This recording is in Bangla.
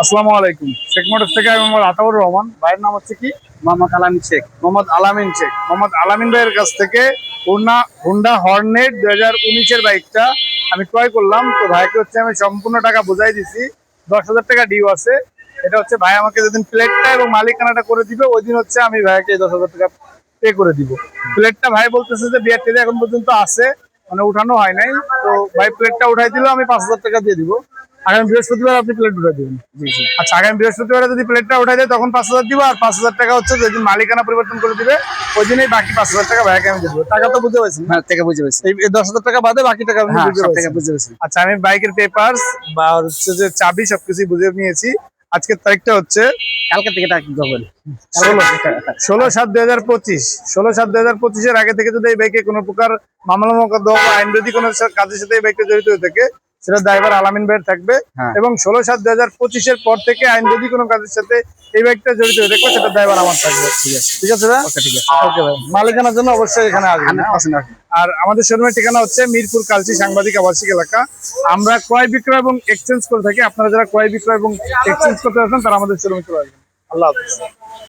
আসসালামু আলাইকুম। শেখ মোটরস থেকে আমি মোহাম্মদ আতাউর রহমান। ভাইয়ের নাম হচ্ছে কি? মোহাম্মদ আলামিন শেখ। মোহাম্মদ আলামিন শেখ। মোহাম্মদ আলামিন ভাইয়ের কাছ থেকে হুন্ডা হর্নেট 2019-এর বাইকটা আমি ক্রয় করলাম। তো ভাইকে হচ্ছে আমি সম্পূর্ণ টাকা বুঝাই দিছি। 10,000 টাকা ডিউ আছে। এটা হচ্ছে ভাই আমাকে যেদিন প্লেটটা এবং মালিকানাটা করে দিবে ওই দিন হচ্ছে আমি ভাইকে 10,000 টাকা পে করে দিব। প্লেটটা ভাই বলতেছে যে বিআরটিতে এখন পর্যন্ত আছে, মানে উঠানো হয় নাই। তো ভাই প্লেটটা উঠাই দিলেও আমি 5,000 টাকা দিয়ে দিব। আগামী বৃহস্পতিবার আপনি প্লেট উঠাই দিবেন। জি জি। আচ্ছা, আগামী বৃহস্পতিবারে যদি প্লেটটা উঠাই দেয় তখন 5,000 দিব, আর 5,000 টাকা হচ্ছে যেদিন মালিকানা পরিবর্তন করে দিবে ওই দিনই বাকি 5,000 টাকা ভাইকে আমি দেবো। টাকা তো বুঝতে পারছেন না? হ্যাঁ, থেকে বুঝে পেয়েছি। এই 10,000 টাকা বাদে বাকি টাকা আপনি হ্যাঁ, বুঝতে সব থেকে পারছেন। বুঝে পেয়েছি। আচ্ছা, আমি বাইকের পেপারস বা হচ্ছে যে চাবি সবকিছু বুঝে নিয়েছি। আজকের তারিখটা হচ্ছে কালকে থেকে টাকা করবেন। 16/7/2025। 16/7/2025-এর আগে থেকে যদি এই বাইকে কোনো প্রকার মামলা মোকদ্দমা বা আইনবিধি কোনো কাজের সাথে এই বাইকটা জড়িত হয়ে থাকে সেটা ড্রাইভার আলামিন ভাইয়ের থাকবে। হ্যাঁ। এবং 16/7/2025-এর পর থেকে আইনবিধি কোনো কাজের সাথে এই বাইকটা জড়িত হয়ে থাকবে সেটা ড্রাইভার আমার থাকবে। ঠিক আছে। ঠিক আছে ভাই? ওকে, ঠিক আছে। ওকে ভাই, মালিকানার জন্য অবশ্যই এখানে আসবেন। 100% রাখুন। আর আমাদের শোরুমের ঠিকানা হচ্ছে মিরপুর কালচি সাংবাদিক আবাসিক এলাকা। আমরা ক্রয় বিক্রয় এবং এক্সচেঞ্জ করে থাকি। আপনারা যারা ক্রয় বিক্রয় এবং এক্সচেঞ্জ করতে আসেন তারা আমাদের শোরুমে চলে আসবেন। আল্লাহ হাফেজ।